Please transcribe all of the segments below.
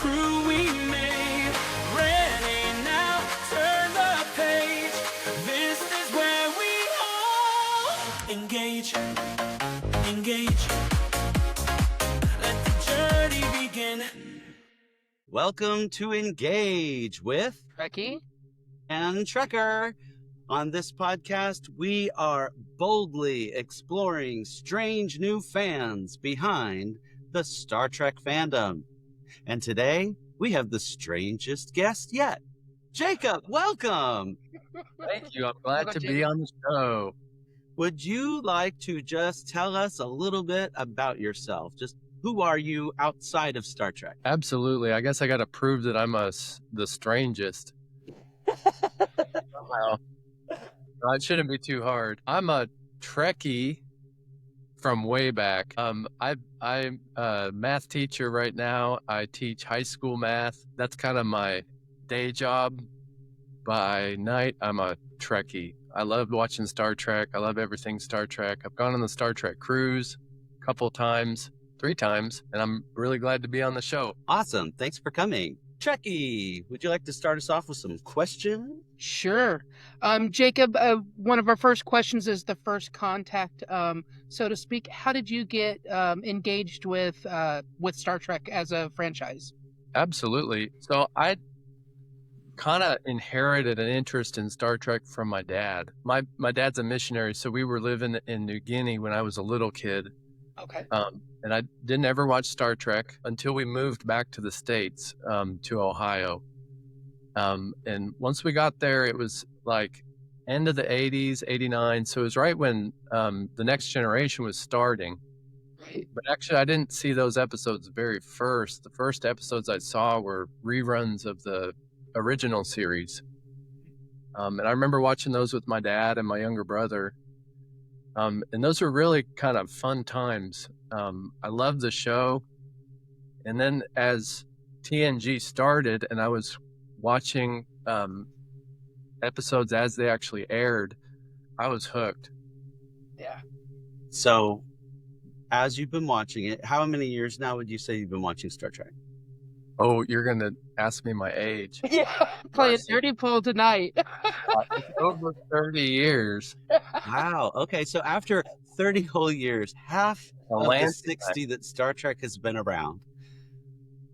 crew we made. Ready now, turn the page. This is where we all engage. Engage. Let the journey begin. Welcome to Engage with Trekkie and Trekker. On this podcast, we are boldly exploring strange new fans behind the Star Trek fandom. And today, we have the strangest guest yet. Jacob, welcome. Thank you. I'm glad to be on the show. Would you like to just tell us a little bit about yourself? Just who are you outside of Star Trek? Absolutely. I guess I got to prove that I'm the strangest. Well, it shouldn't be too hard. I'm a Trekkie from way back. I'm a math teacher right now. I teach high school math. That's kind of my day job. By night, I'm a Trekkie. I love watching Star Trek. I love everything Star Trek. I've gone on the Star Trek cruise a couple times, 3 times, and I'm really glad to be on the show. Awesome. Thanks for coming. Trekkie, would you like to start us off with some questions? Sure. Jacob, one of our first questions is the first contact, so to speak. How did you get engaged with Star Trek as a franchise? Absolutely. So I kind of inherited an interest in Star Trek from my dad. My dad's a missionary, so we were living in New Guinea when I was a little kid. Okay. And I didn't ever watch Star Trek until we moved back to the States, to Ohio. And once we got there, it was like end of the 80s, 89. So it was right when The Next Generation was starting. Right. But actually, I didn't see those episodes very first. The first episodes I saw were reruns of the original series. And I remember watching those with my dad and my younger brother. And those were really kind of fun times. I loved the show. And then as TNG started and I was watching episodes as they actually aired, I was hooked. Yeah. So, as you've been watching it, how many years now would you say you've been watching Star Trek? Oh, you're going to ask me my age. Yeah. Play a dirty pool tonight. It's over 30 years. Wow. Okay, so after 30 whole years, half of the 60 that Star Trek has been around,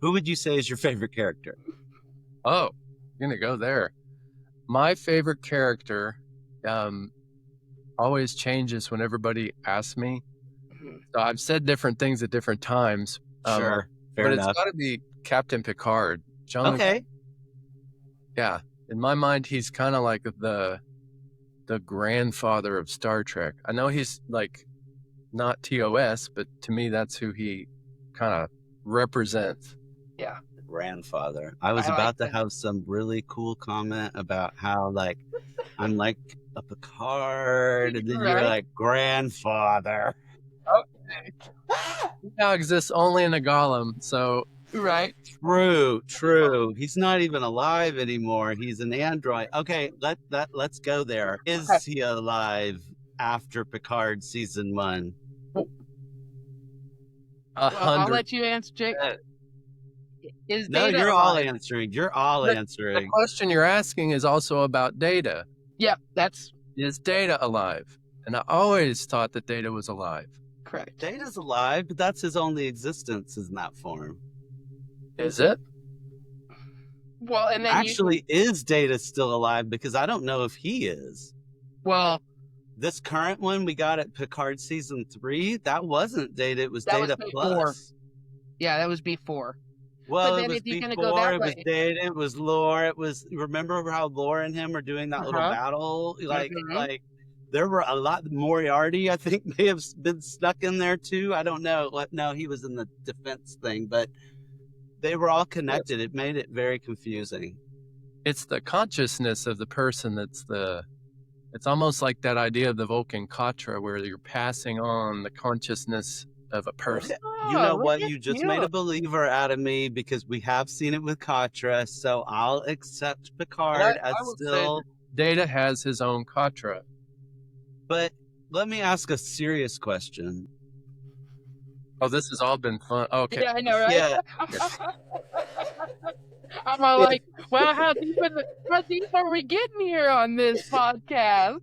who would you say is your favorite character? Oh, you're going to go there. My favorite character always changes when everybody asks me. So I've said different things at different times. Sure, fair but enough. It's got to be Captain Picard. Okay. Yeah. In my mind, he's kind of like the grandfather of Star Trek. I know he's like not TOS, but to me, that's who he kind of represents. Yeah. Grandfather. I was about to have some really cool comment about how like I'm like a Picard, and then you're like grandfather. Okay. He now exists only in a golem, so Right. True. He's not even alive anymore. He's an android. Okay, let's go there. Is he alive after Picard season 1? I'll let you answer, Jake. No, you're all answering. You're all answering. The question you're asking is also about Data. Yep, Is Data alive? And I always thought that Data was alive. Correct. Data's alive, but that's his only existence in that form. Is it? Well, and then actually, is Data still alive? Because I don't know if he is. Well, this current one we got at Picard season 3, that wasn't Data. It was Data Plus. Yeah, that was before. Well, it was before. It was Data. It was Lore. It was. Remember how Lore and him were doing that little battle? Like there were a lot. Moriarty, I think, may have been stuck in there too. I don't know. No, he was in the defense thing, but they were all connected. It made it very confusing. It's the consciousness of the person that's it's almost like that idea of the Vulcan Katra, where you're passing on the consciousness of a person. You know what? You just made a believer out of me, because we have seen it with Katra, so I'll accept Picard as still. Data has his own Katra. But let me ask a serious question. Oh, this has all been fun. Okay. Yeah, I know, right? Yeah. I'm all like, well, how deep are we getting here on this podcast?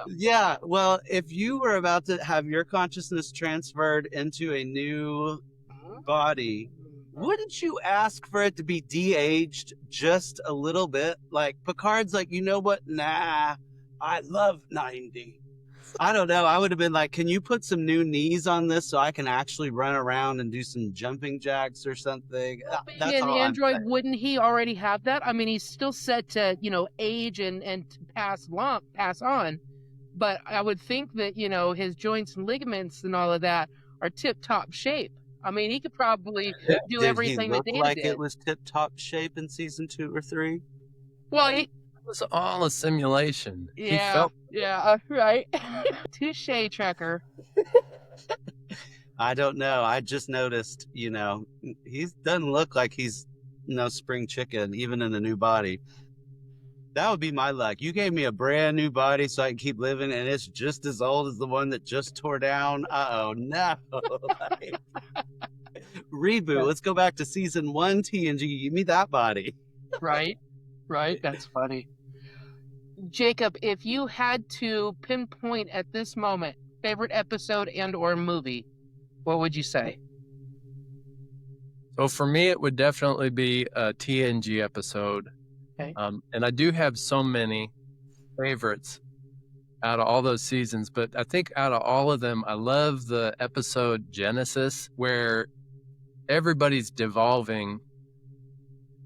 Yeah. Well, if you were about to have your consciousness transferred into a new body, wouldn't you ask for it to be de-aged just a little bit? Like Picard's like, you know what? Nah, I love 90. I don't know. I would have been like, can you put some new knees on this so I can actually run around and do some jumping jacks or something? That's Being all an I'm android, saying. wouldn't he already have that? I mean, he's still set to, age and to pass on. But I would think that, his joints and ligaments and all of that are tip-top shape. I mean, he could probably do Did he everything that look Data like did. it was tip-top shape in season 2 or 3? Well, It was all a simulation. He yeah, felt right. Touche, Trekker. I don't know. I just noticed, he doesn't look like he's no spring chicken, even in a new body. That would be my luck. You gave me a brand new body so I can keep living, and it's just as old as the one that just tore down. Uh-oh, no. Reboot. Yeah. Let's go back to season 1 TNG. Give me that body. Right. That's funny. Jacob, if you had to pinpoint at this moment favorite episode and or movie, what would you say? So for me, it would definitely be a TNG episode. Okay. And I do have so many favorites out of all those seasons, but I think out of all of them, I love the episode Genesis, where everybody's devolving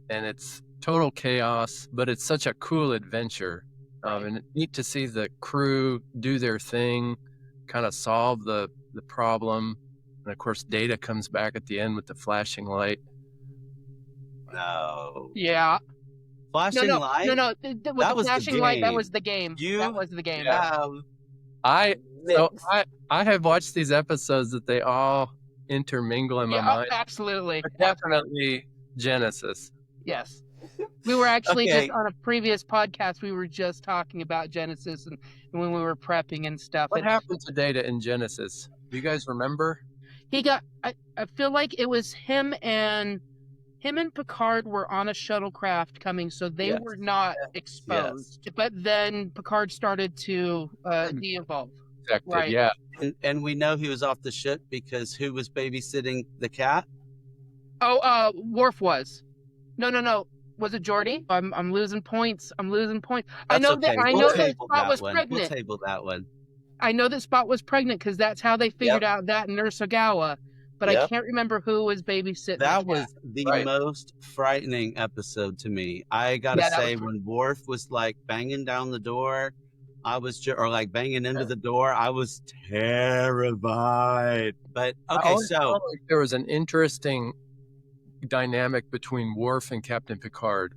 and it's total chaos, but it's such a cool adventure. And it's neat to see the crew do their thing, kind of solve the problem. And of course, Data comes back at the end with the flashing light. No. Yeah. Flashing light? No. With That the was the flashing light, that game. was the game. That was the game. I have watched these episodes that they all intermingle in my mind. Absolutely. But definitely Genesis. Yes. We were actually Okay. just on a previous podcast, we were just talking about Genesis and when we were prepping and stuff. What And happened to Data in Genesis? Do you guys remember? he got, I feel like it was him and Picard were on a shuttlecraft coming, so they Yes. were not exposed. But then Picard started to de-evolve. Affected, Right. yeah. And we know he was off the ship because who was babysitting the cat? Oh, Worf was. No. Was it Geordi? I'm losing points. I That's know okay. that. I We'll know that table Spot that was one. pregnant. We'll table that one. I know that Spot was pregnant because that's how they figured out that in Nurse Ogawa. But I Yep. can't remember who was babysitting. That the was cat. the Right. most frightening episode to me. I gotta Yeah, that say, was- when Worf was like banging down the door, or like banging into the door, I was terrified. But I okay, always so felt like there was an interesting dynamic between Worf and Captain Picard.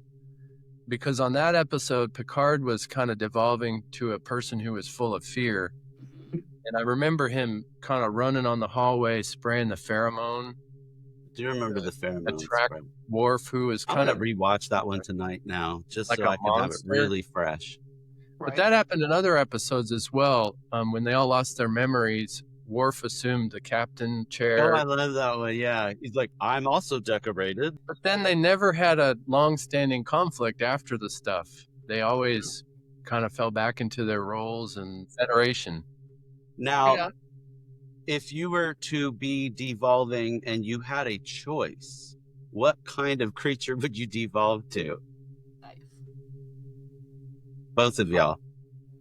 Because on that episode, Picard was kind of devolving to a person who was full of fear. And I remember him kind of running on the hallway, spraying the pheromone. do you remember the pheromones? Attract- Bro? Worf, who was I'm kind gonna of... rewatch that one tonight now, just Like so a I can have it monster? really fresh. But that happened in other episodes as well. When they all lost their memories, Worf assumed the captain Oh, chair. I love that one. Yeah, he's like, I'm also decorated. But then they never had a long-standing conflict after the stuff. They always kind of fell back into their roles and Federation. Now, Yeah. if you were to be devolving and you had a choice, what kind of creature would you devolve to? Nice. Both of y'all.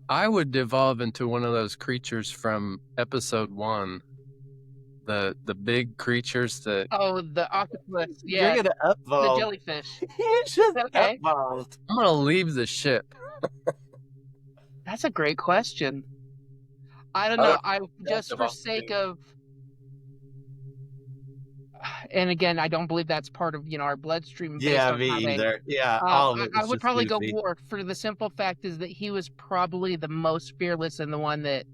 I would devolve into one of those creatures from episode 1. The big creatures that... Oh, the octopus. Yeah. You're gonna The upvolve. jellyfish. You're just Okay. upvolved. I'm going to leave the ship. That's a great question. I don't I know. don't- I just for devolve sake to- of, and again, I don't believe that's part of our bloodstream. based Yeah, on me how they- either. Yeah, all of it I was would just probably goofy. go Worf for the simple fact is that he was probably the most fearless and the one that,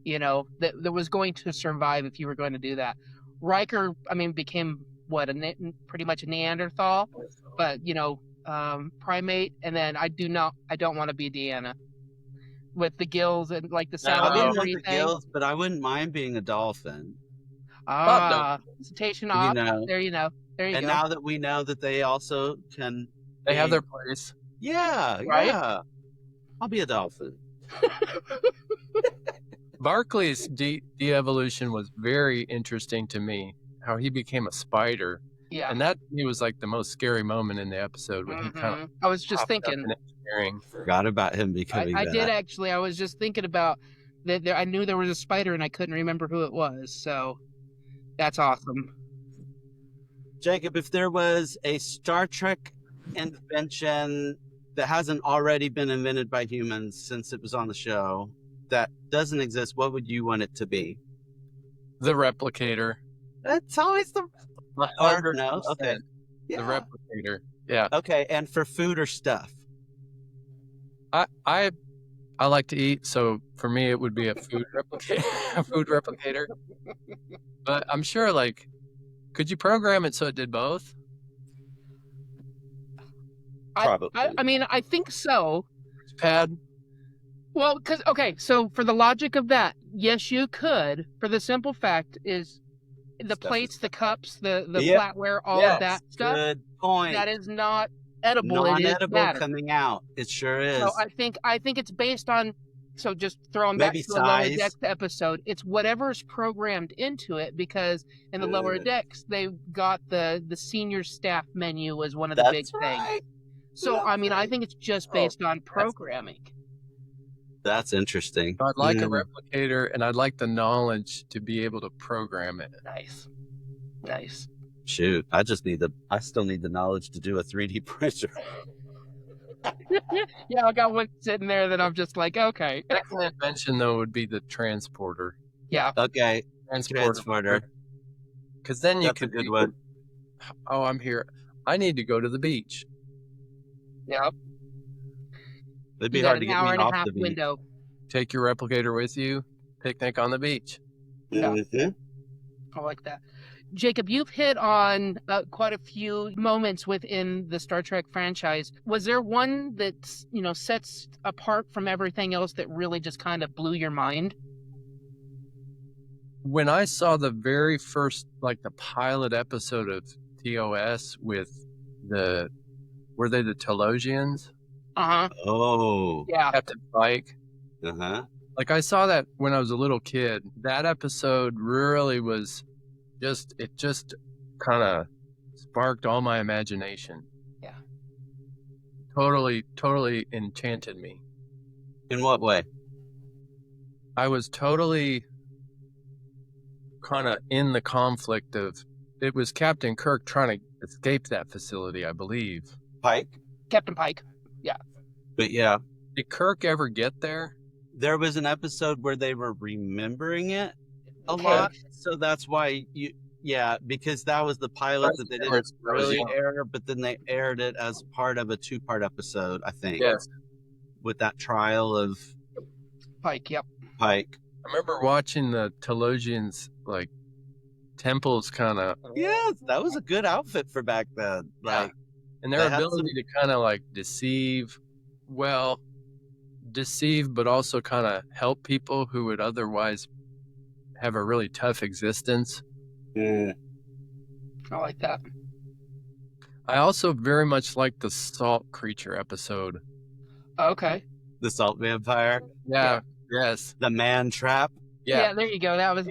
that was going to survive if you were going to do that. Riker, I mean, became pretty much a Neanderthal, but primate, and then I don't want to be Deanna with the gills and like the I salamander didn't want the thing. gills, but I wouldn't mind being a dolphin. Ah, citation off. There you go. And now that we know that they also can... They have their place. Yeah, right? yeah. I'll be a dolphin. Barclay's de-evolution was very interesting to me, how he became a spider. Yeah. And that, he was like the most scary moment in the episode when he kind of... I was just thinking. Forgot about him becoming I that. did actually. I was just thinking about that. I knew there was a spider and I couldn't remember who it was. So that's awesome. Jacob, if there was a Star Trek invention that hasn't already been invented by humans since it was on the show that doesn't exist, what would you want it to be? The replicator. That's always the... Or no? Okay. Yeah. The replicator. Yeah. Okay, and for food or stuff? I like to eat, so for me it would be a food replicator. But I'm sure, like, could you program it so it did both? Probably. I mean, I think so. Pad. Well, because so for the logic of that, yes, you could. For the simple fact is, the plates, the cups, the flatware, all of that stuff. Good point. That is not edible. Non-edible coming out. It sure is. So I think it's based on. So just throwing back to the Lower Decks episode, it's whatever's programmed into it, because in the Lower Decks they've got the senior staff menu was one of the big things. So I mean, I think it's just based on programming. That's interesting. I'd like a replicator, and I'd like the knowledge to be able to program it. Nice. Shoot, I still need the knowledge to do a 3D printer. Yeah, I got one sitting there that I'm just like, okay. Excellent invention, though, would be the transporter. Yeah. Okay. Transporter. Because then you could... That's a good one. Oh, I'm here. I need to go to the beach. Yep. It'd be hard to get me off the beach. Window. Take your replicator with you. Picnic on the beach. Yeah. I like that. Jacob, you've hit on quite a few moments within the Star Trek franchise. Was there one that, sets apart from everything else that really just kind of blew your mind? When I saw the very first, the pilot episode of TOS with were they the Telosians? Uh-huh. Oh. Yeah. Captain Pike. Uh-huh. I saw that when I was a little kid. That episode really was it just kind of sparked all my imagination. Yeah. Totally enchanted me. In what way? I was totally kind of in the conflict of, it was Captain Kirk trying to escape that facility, I believe. Pike? Captain Pike. Yeah. But yeah. Did Kirk ever get there? There was an episode where they were remembering it a lot. So that's why because that was the pilot that they didn't really air, but then they aired it as part of a 2-part episode, I think. Yes. With that trial of Pike, yep. Pike. I remember watching the Telosians, temples kind of... Yeah, that was a good outfit for back then. And their ability to kind of deceive, but also kind of help people who would otherwise have a really tough existence. I like that. I also very much like the salt creature episode. Okay. The salt vampire? Yeah. Yes. The man trap? Yeah, there you go. That was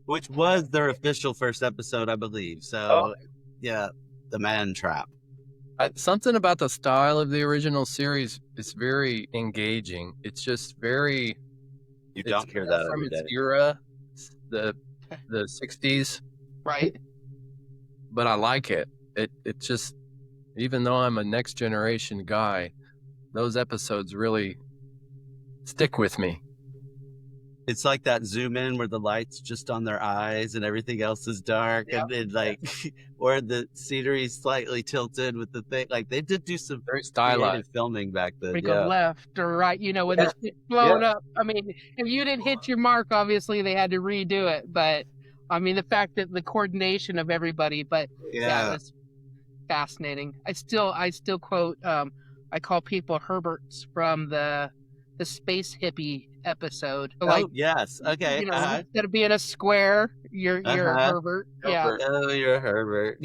which was their official first episode, I believe. So, the man trap. Something about the style of the original series is very engaging. It's just very... You don't hear that from every day. Its era, the 60s. Right. But I like it. It just, even though I'm a next generation guy, those episodes really stick with me. It's like that zoom in where the light's just on their eyes and everything else is dark, and then or the scenery's slightly tilted with the thing. They did do some very stylized filming back then. We go left or right, when it's blown up. I mean, if you didn't hit your mark, obviously they had to redo it. But I mean, the fact that the coordination of everybody, it was fascinating. I still quote. I call people Herberts from the the space hippie episode. Oh, yes. Okay. Instead of being a square, you're Herbert. Yeah. Oh, you're Herbert.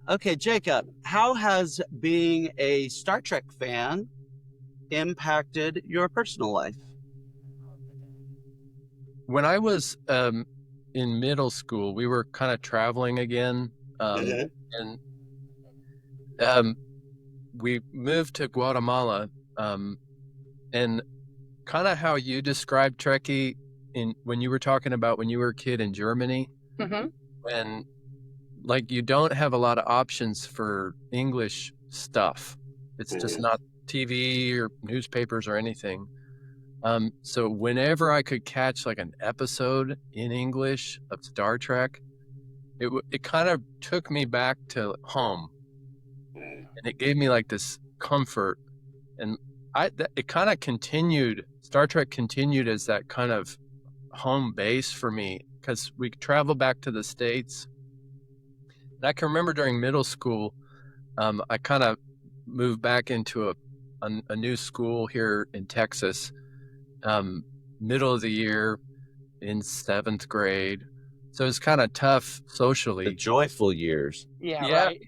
Okay, Jacob, how has being a Star Trek fan impacted your personal life? When I was in middle school, we were kind of traveling again, and we moved to Guatemala, and kind of how you described Trekkie when you were talking about when you were a kid in Germany, when like you don't have a lot of options for English stuff. It's just not TV or newspapers or anything. So whenever I could catch like an episode in English of Star Trek, it kind of took me back to home, and it gave me like this comfort. And it kind of continued. Star Trek continued as that kind of home base for me, because we traveled back to the States. And I can remember during middle school, I kind of moved back into a new school here in Texas, middle of the year in 7th grade. So it's kind of tough socially. The joyful years. Yeah. Right.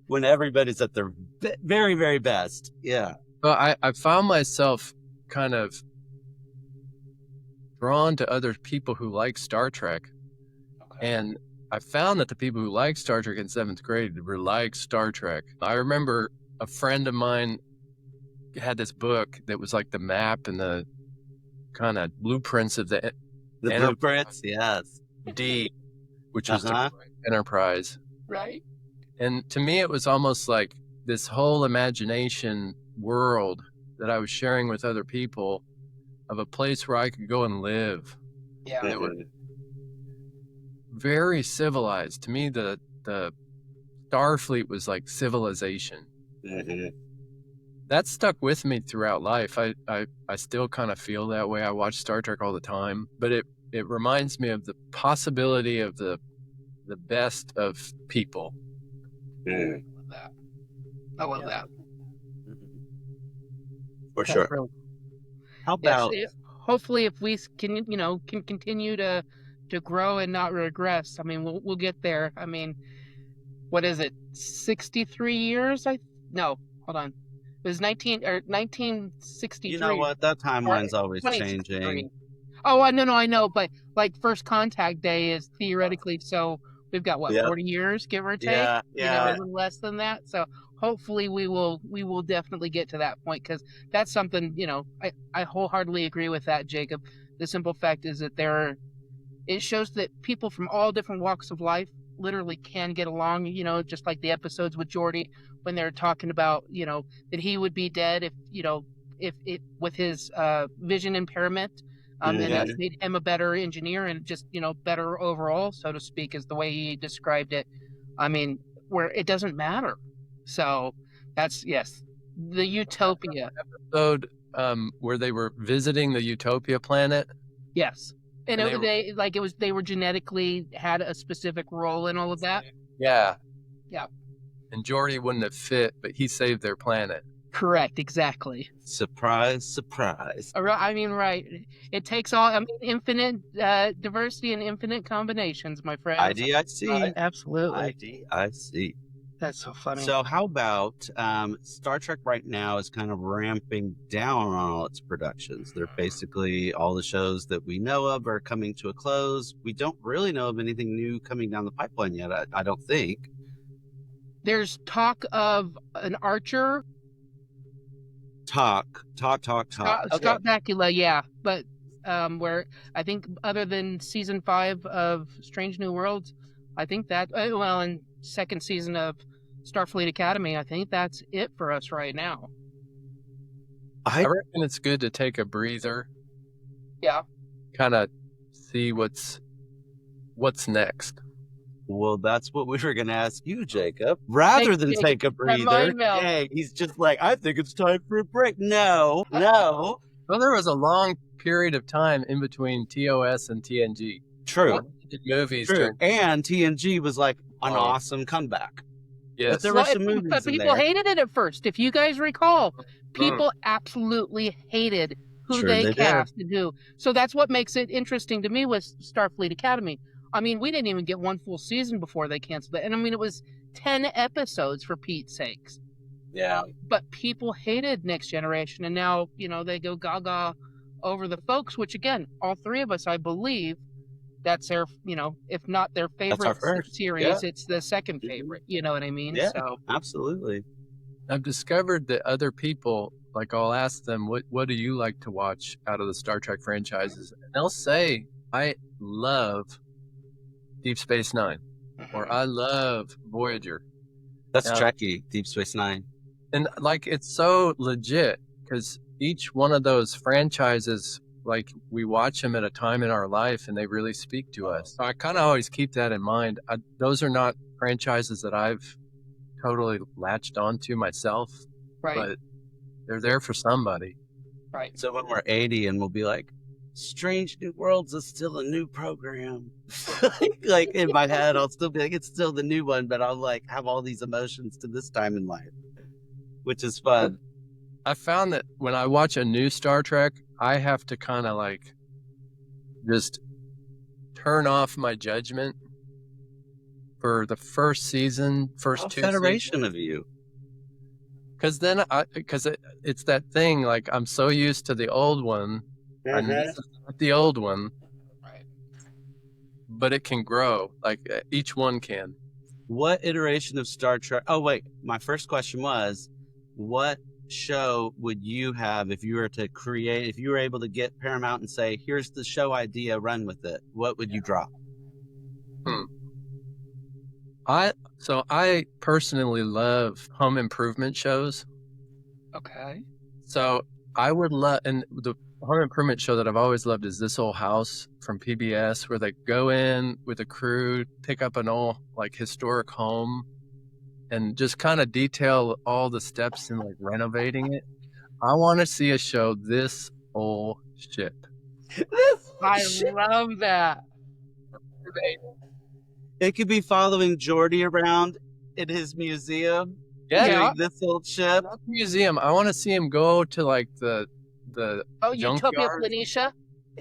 When everybody's at their very, very best. Yeah. Well, I found myself kind of drawn to other people who like Star Trek. Okay. And I found that the people who like Star Trek in 7th grade were like Star Trek. I remember a friend of mine had this book that was like the map and the kind of blueprints of the blueprints, yes. D, which was the Enterprise. Right. And to me, it was almost like this whole imagination world that I was sharing with other people of a place where I could go and live. Yeah. It was very civilized. To me, the Starfleet was like civilization. That stuck with me throughout life. I still kind of feel that way. I watch Star Trek all the time, but it reminds me of the possibility of the best of people. I love that. For sure. Really, how about hopefully if we can continue to grow and not regress. I mean, we'll get there. I mean, what is it? 63 years? No, hold on. It was 1963. You know what? That timeline's always changing. Oh, I know, but like First Contact Day is theoretically, so we've got 40 years, give or take. Yeah. A little less than that. So hopefully we will definitely get to that point, because that's something, I wholeheartedly agree with that, Jacob. The simple fact is that it shows that people from all different walks of life literally can get along, just like the episodes with Geordi when they're talking about, that he would be dead if with his vision impairment. And that's made him a better engineer and just, better overall, so to speak, is the way he described it. I mean, where it doesn't matter. So that's, yes, the Utopia episode where they were visiting the Utopia planet. Yes. And they were genetically had a specific role in all of that. Yeah. Yeah. And Geordi wouldn't have fit, but he saved their planet. Correct. Exactly. Surprise, surprise. I mean, right. It takes infinite diversity and infinite combinations, my friend. IDIC. Absolutely. IDIC. That's so funny. So how about Star Trek right now is kind of ramping down on all its productions. They're basically all the shows that we know of are coming to a close. We don't really know of anything new coming down the pipeline yet, I don't think. There's talk of an Archer. Talk. Scott Bakula, yeah. But where I think other than season 5 of Strange New Worlds, I think that, and second season of Starfleet Academy, I think that's it for us right now. I reckon it's good to take a breather. Yeah. Kind of see what's next. Well, that's what we were going to ask you, Jacob. Rather than take a breather, he's just like, I think it's time for a break. No. Well, there was a long period of time in between TOS and TNG. True. Movies. True. And TNG was like an awesome comeback. Yes. But there were some movies but in people there. hated it at first. If you guys recall, people absolutely hated who they cast and who. So that's what makes it interesting to me with Starfleet Academy. I mean, we didn't even get one full season before they canceled it. And I mean, it was 10 episodes for Pete's sakes. Yeah. But people hated Next Generation. And now, you know, they go gaga over the folks, which again, all three of us, I believe, that's their, you know, if not their favorite series, it's the second favorite. You know what I mean? Yeah, so absolutely. I've discovered that other people, like I'll ask them, what do you like to watch out of the Star Trek franchises? And they'll say, I love Deep Space Nine, or I love Voyager. That's Trekkie, Deep Space Nine. And like, it's so legit because each one of those franchises, like we watch them at a time in our life and they really speak to us. So I kind of always keep that in mind. Those are not franchises that I've totally latched onto myself, but they're there for somebody. Right. So when we're 80 and we'll be like, Strange New Worlds is still a new program. Like in my head, I'll still be like, it's still the new one, but I'll like have all these emotions to this time in life, which is fun. I found that when I watch a new Star Trek, I have to kind of like just turn off my judgment for the first season, first two Federation seasons. Of you. Because then, it's that thing, like I'm so used to the old one, and this is not the old one, but it can grow, like each one can. What iteration of Star Trek? Oh, wait, my first question was, what show would you have if you were to create, if you were able to get Paramount and say, here's the show idea, run with it? What would you drop? I personally love home improvement shows. Okay. So I would love, and the home improvement show that I've always loved is This Old House from PBS, where they go in with a crew, pick up an old like historic home, and just kind of detail all the steps in like renovating it. I want to see a show, This Old Ship. I love that. It could be following Geordi around in his museum. Yeah. Doing This Old Ship. Museum. I want to see him go to like the Utopia Planitia?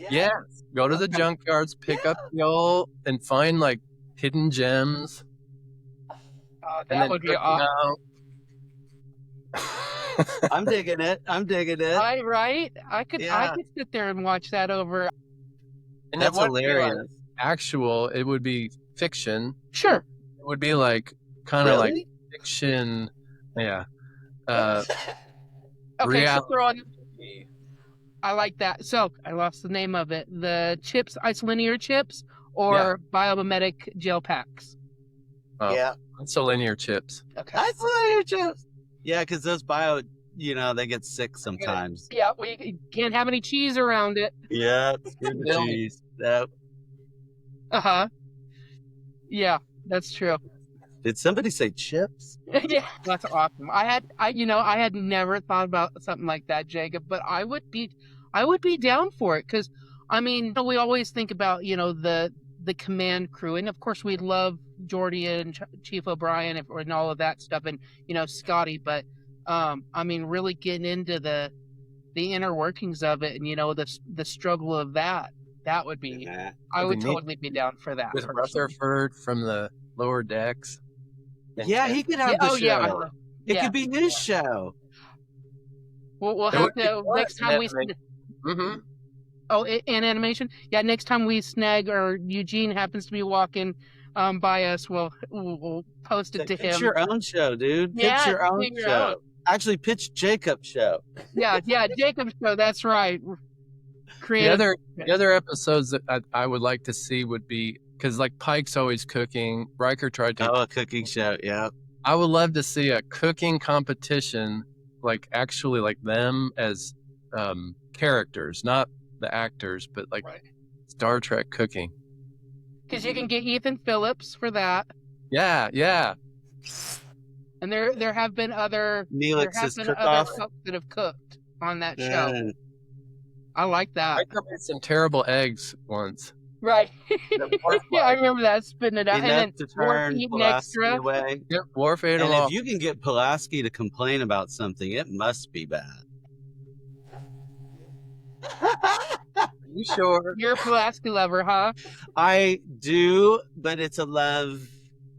Yeah. Go to the junkyards, pick up the old, and find like hidden gems. That would be awesome. I'm digging it. I could sit there and watch that over. And that's hilarious. Actual, it would be fiction. Sure. It would be like kind of like fiction. Yeah. Okay, reality. so throw on. I like that. So I lost the name of it. The chips, isolinear chips, or biomimetic gel packs. Oh, yeah, isolinear chips. Okay. Isolinear chips. Yeah, because those bio, you know, they get sick sometimes. Yeah, we can't have any cheese around it. Yeah, cheese. Yep. Yeah, that's true. Did somebody say chips? Yeah, that's awesome. I had never thought about something like that, Jacob, but I would be down for it because, I mean, we always think about, you know, the command crew, and of course we love Geordi and Chief O'Brien and all of that stuff, and you know Scotty, but I mean, really getting into the inner workings of it, and you know the struggle of that would be. I would totally be down for that. With Rutherford from the lower decks. Yeah, he could have the show. Yeah. It could be his show. We'll have to next time we. Mm-hmm. Oh, in animation, yeah. Next time we snag or Eugene happens to be walking by us, we'll post it to him. Pitch your own show, dude. Pitch your own show. Actually, pitch Jacob's show. Yeah, Jacob's show. That's right. The other episodes that I would like to see would be, because like Pike's always cooking. Riker tried to. Oh, a cooking show. Yeah. I would love to see a cooking competition, like actually like them as characters, not the actors, but like Star Trek cooking. Because you can get Ethan Phillips for that. Yeah. And there have been other folks that have cooked on that show. I like that. I made some terrible eggs once. Right. Worf Yeah, I remember that, spitting it out. Enough And to then Worf turn eating Pulaski extra. away. Yep, Worf ate And them all. if you can get Pulaski to complain about something, it must be bad. You sure? You're a Pulaski lover, huh? I do, but it's a love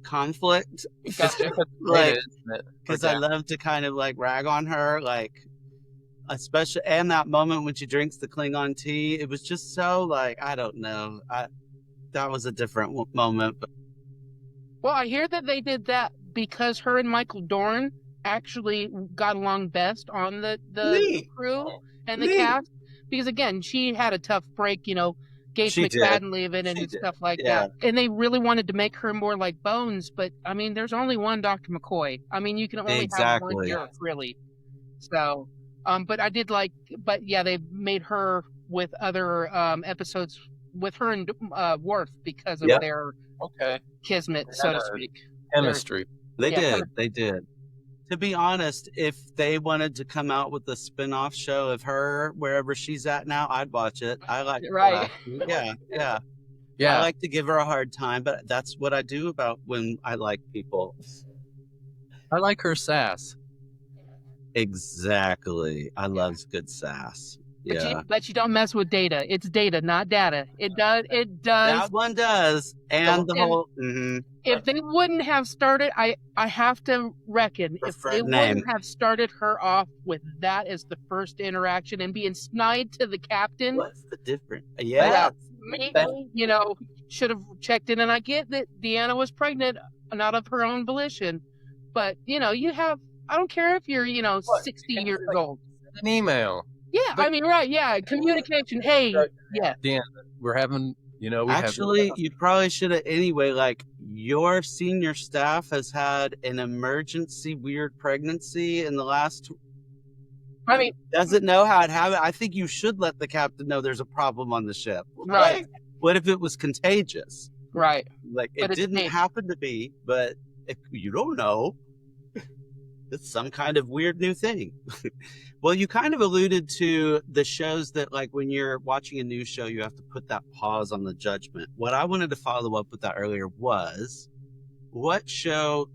conflict. Gotcha. Like, isn't it? because I love to kind of like rag on her, like, especially, and that moment when she drinks the Klingon tea, it was just so like, I don't know. That was a different moment. But Well, I hear that they did that because her and Michael Dorn actually got along best on the Neat. crew and the Neat. cast. Because again, she had a tough break, Gage She did. McFadden leaving and She did. stuff like Yeah. that. And they really wanted to make her more like Bones, but I mean, there's only one Dr. McCoy. I mean, you can only have one Exactly. jerk, really. So, but I did like, but yeah, they made her with other episodes with her and Worf because of Yep. their Okay. kismet, so to speak. Chemistry. They Yeah. did. They did. To be honest, if they wanted to come out with a spin-off show of her wherever she's at now, I'd watch it. I like Right. Yeah, yeah. Yeah. I like to give her a hard time, but that's what I do about when I like people. I like her sass. Exactly. I love good sass. Yeah. But you don't mess with Data. It's Data, not data. It does. That one does. And the whole If they wouldn't have started, I have to reckon, Her if they friend wouldn't name. have started her off with that as the first interaction and being snide to the captain, what's the difference? Yeah. yeah, maybe, should have checked in. And I get that Deanna was pregnant, not of her own volition, but you have. I don't care if you're 60 years old. An email. Yeah, But- I mean, right? Yeah, communication. Hey, yeah. Dan, we're having, Actually, you probably should have anyway. Like, your senior staff has had an emergency weird pregnancy in the last. I mean, Doesn't know how it happened. I think you should let the captain know there's a problem on the ship. right, What if it was contagious? right. Like, But it it's didn't me. happen to be, but if you don't know, it's some kind of weird new thing. Well, you kind of alluded to the shows that, like, when you're watching a new show, you have to put that pause on the judgment. What I wanted to follow up with that earlier was, what show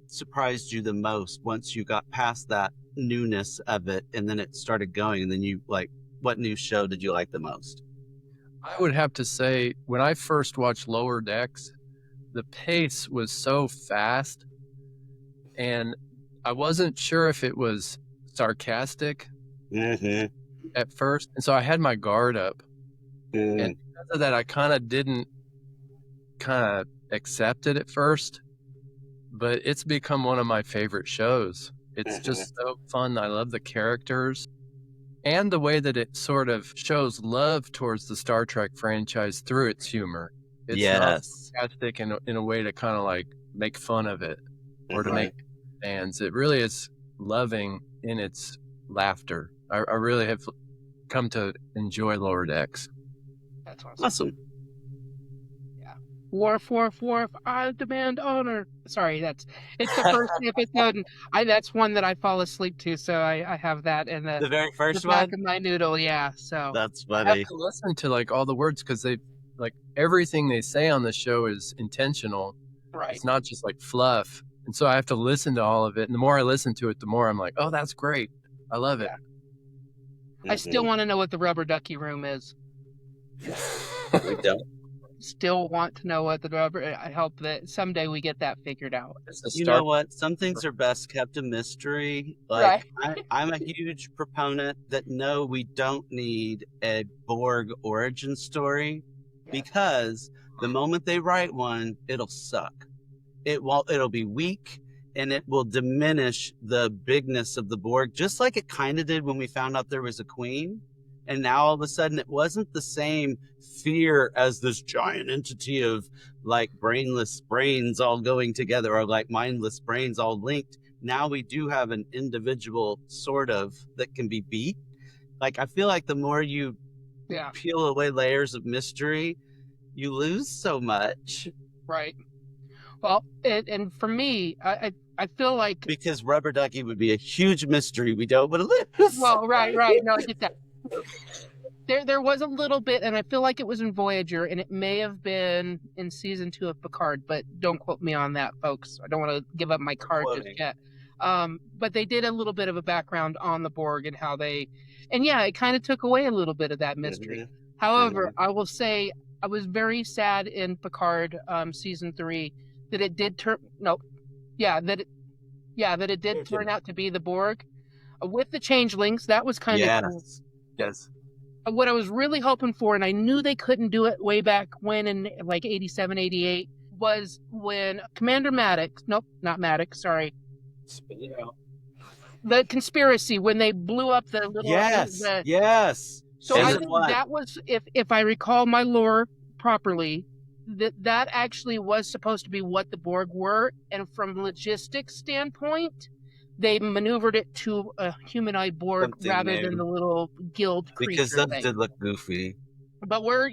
surprised you the most once you got past that newness of it and then it started going, and then you, like, what new show did you like the most? I would have to say, when I first watched Lower Decks, the pace was so fast, and I wasn't sure if it was sarcastic at first, and so I had my guard up. And because of that, I kind of didn't accept it at first, but it's become one of my favorite shows. It's just so fun. I love the characters and the way that it sort of shows love towards the Star Trek franchise through its humor. It's not sarcastic in a way to kind of like make fun of it or to make fans. It really is loving in its laughter. I really have come to enjoy Lower Decks. That's awesome. Awesome. Yeah. Worf, I demand honor. Sorry, it's the first episode, and that's one that I fall asleep to. So I have that in the very first the back one. of my noodle. Yeah. So That's I funny. have to listen to like all the words because they like everything they say on the show is intentional. right. It's not just like fluff. And so I have to listen to all of it. And the more I listen to it, the more I'm like, oh, that's great. I love it. I still want to know what the rubber ducky room is. We don't. Still want to know what the rubber. I hope that someday we get that figured out. You know what? Some things are best kept a mystery. Like, I'm a huge proponent that no, we don't need a Borg origin story, because the moment they write one, it'll suck. It'll be weak, and it will diminish the bigness of the Borg, just like it kind of did when we found out there was a queen. And now all of a sudden it wasn't the same fear as this giant entity of like brainless brains all going together, or like mindless brains all linked. Now we do have an individual sort of that can be beat. Like, I feel like the more you peel away layers of mystery, you lose so much. Right. Well, and for me, I feel like, because Rubber Ducky would be a huge mystery we don't want to lose. Well, right. No, I get that. There was a little bit, and I feel like it was in Voyager, and it may have been in season 2 of Picard, but don't quote me on that, folks. I don't want to give up my card just yet. But they did a little bit of a background on the Borg and how they, and yeah, it kind of took away a little bit of that mystery. Mm-hmm. However, I will say I was very sad in Picard season 3 that it did turn that it did turn out to be the Borg with the changelings. That was kind of cool. Yes. What I was really hoping for, and I knew they couldn't do it way back when in like 87, 88, was when Commander Maddox, nope, not Maddox, sorry. Spit it out. The conspiracy, when they blew up the little... Yes. So I think that was, if I recall my lore properly, that actually was supposed to be what the Borg were, and from logistics standpoint, they maneuvered it to a humanoid Borg rather than the little guild creature because those thing. did look goofy. But we're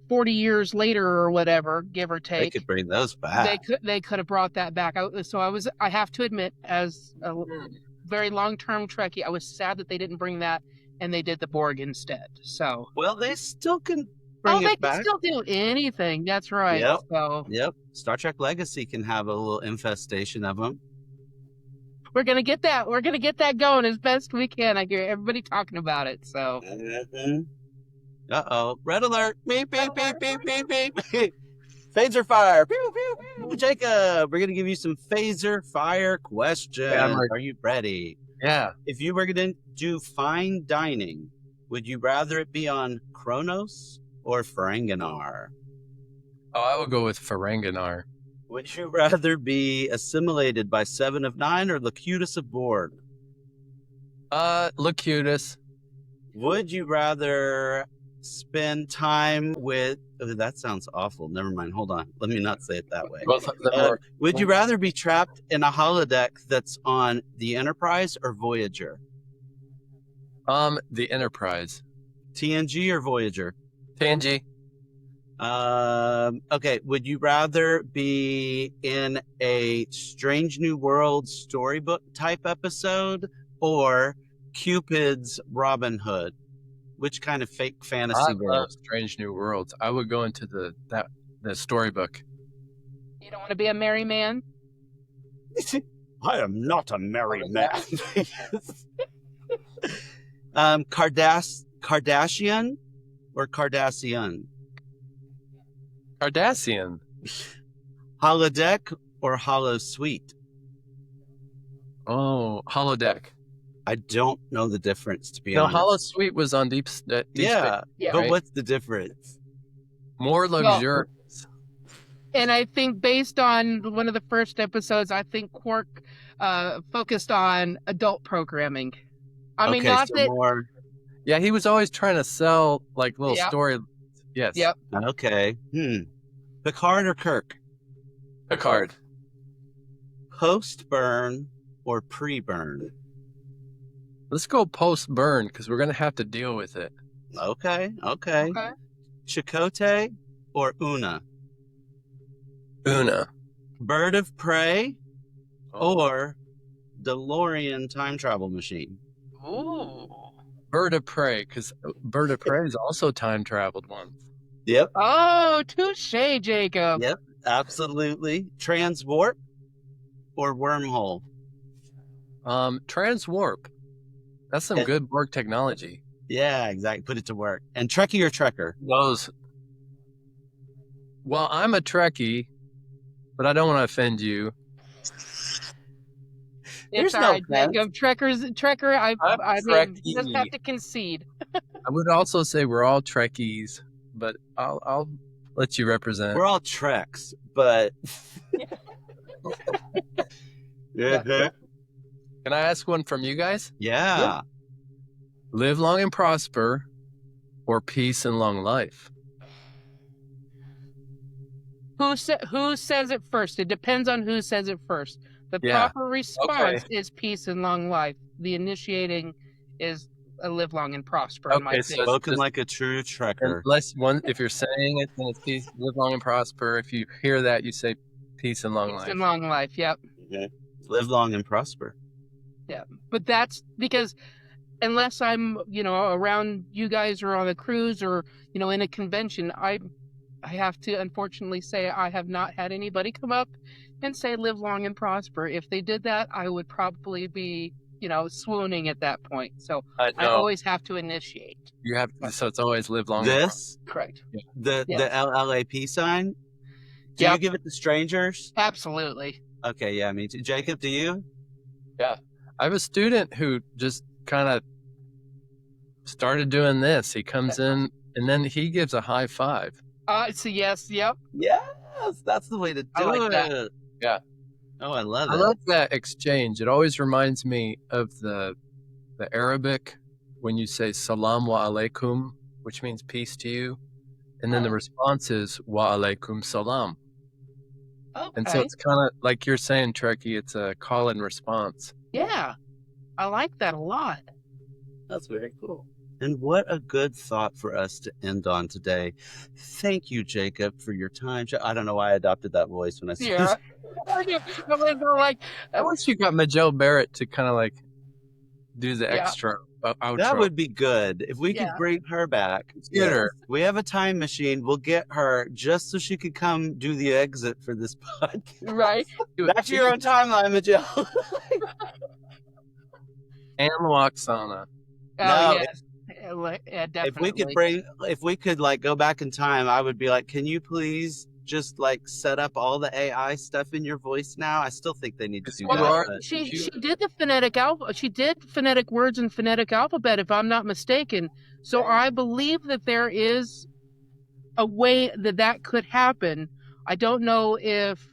40 years later or whatever, give or take. They could bring those back. They could have brought that back. I have to admit, as a very long-term Trekkie, I was sad that they didn't bring that and they did the Borg instead. So they still can bring it back. They can still do anything. That's right. Yep. Star Trek Legacy can have a little infestation of them. We're gonna get that. We're gonna get that going as best we can. I hear everybody talking about it. So. Uh-oh. Red alert. Beep, beep, beep, beep, beep, beep. Phaser fire. Pew, pew, pew. Jacob, we're going to give you some phaser fire questions. Yeah, are you ready? Yeah. If you were going to do fine dining, would you rather it be on Kronos or Ferenginar? Oh, I would go with Ferenginar. Would you rather be assimilated by Seven of Nine or Locutus of Borg? Locutus. Would you rather spend time with... Oh, that sounds awful. Never mind. Hold on. Let me not say it that way. Would you rather be trapped in a holodeck that's on the Enterprise or Voyager? The Enterprise. TNG or Voyager? TNG. Okay. Would you rather be in a Strange New World storybook type episode or Cupid's Robin Hood? Which kind of fake fantasy world? I love Strange New Worlds. I would go into the storybook. You don't want to be a merry man? I am not a merry man. Kardashian or Cardassian? Cardassian. Holodeck or Holosuite? Oh, holodeck. I don't know the difference, to be honest. No, Holosuite was on Deep Space. Yeah, but right? What's the difference? More luxurious. And I think based on one of the first episodes, I think Quark focused on adult programming. I mean, not that... more... Yeah, he was always trying to sell, like, little story... Yes. Yep. Okay. Picard or Kirk? Picard. Post-burn or pre-burn? Let's go post-burn, because we're going to have to deal with it. Okay. Chakotay or Una? Una. Bird of Prey or DeLorean time travel machine? Ooh. Bird of Prey, because Bird of Prey is also time traveled once. Yep. Oh, touche, Jacob. Yep, absolutely. Transwarp or wormhole? Transwarp. That's some good Borg technology. Yeah, exactly. Put it to work. And Trekkie or Trekker? Those. Well, I'm a Trekkie, but I don't want to offend you. It's all right, Jacob. Trekker, I mean, you just have to concede. I would also say we're all Trekkies, but I'll let you represent. We're all Treks, but... Yeah. Can I ask one from you guys? Yeah. Live long and prosper, or peace and long life? Who says it first? It depends on who says it first. The proper response is peace and long life. The initiating is a live long and prosper. Okay, so spoken like a true Trekker. If you're saying it, then it's peace, live long and prosper. If you hear that, you say peace and long life. Peace and long life, yep. Okay. Live long and prosper. Yeah, but that's because unless I'm, around you guys or on a cruise or, in a convention, I have to unfortunately say I have not had anybody come up and say live long and prosper. If they did that, I would probably be, swooning at that point. So I always have to initiate. You have so it's always live long. This correct. The LLAP sign. Do you give it to strangers? Absolutely. Okay, yeah, me too. Jacob, do you? Yeah, I have a student who just kind of started doing this. He comes in and then he gives a high five. So yes, yep. Yes, that's the way to do it. That. Yeah. Oh, I love it. I love that exchange. It always reminds me of the Arabic when you say salam wa alaikum, which means peace to you. And then the response is wa alaikum salam. Okay. And so it's kind of like you're saying, Trekkie, it's a call and response. Yeah, I like that a lot. That's very cool. And what a good thought for us to end on today. Thank you, Jacob, for your time. I don't know why I adopted that voice when I said Yeah. I wish you got Majel Barrett to kind of like do the extra outro. That would be good. If we could bring her back. Get her. We have a time machine. We'll get her just so she could come do the exit for this podcast. Right. Back to your own timeline, Majel. And Loxana. Oh, yes. Yeah, definitely. If we could like go back in time, I would be like, can you please just like set up all the AI stuff in your voice now? I still think they need to do that. She did the phonetic she did phonetic words and phonetic alphabet, if I'm not mistaken. So I believe that there is a way that could happen. I don't know if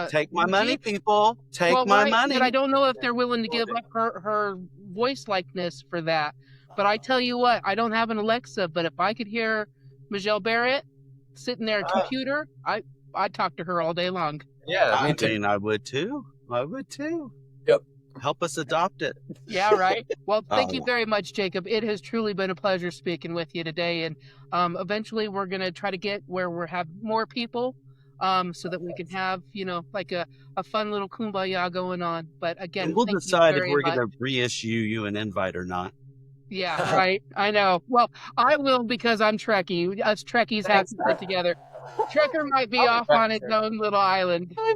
take my money, people. Take my money. But I don't know if they're willing to give up her voice likeness for that. But I tell you what, I don't have an Alexa, but if I could hear Majel Barrett sitting there at a computer, I'd talk to her all day long. Yeah, I mean, I would too. Yep. Help us adopt it. Yeah, right. Well, thank you very much, Jacob. It has truly been a pleasure speaking with you today. And eventually we're going to try to get where we have more people so that we can have, like a fun little kumbaya going on. But again, and we'll decide if we're going to reissue you an invite or not. Yeah, right. I know. Well, I will because I'm Trekkie. Us Trekkies have to put together. Trekker might be off on its own little island. I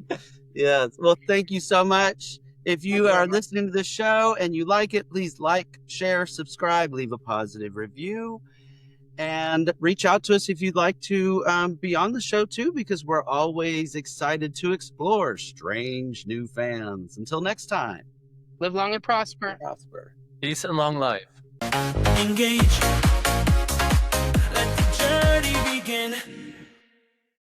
will. Yes. Well, thank you so much. If you are listening to the show and you like it, please like, share, subscribe, leave a positive review, and reach out to us if you'd like to be on the show too, because we're always excited to explore strange new fans. Until next time. Live long and prosper. Peace and long life. Engage.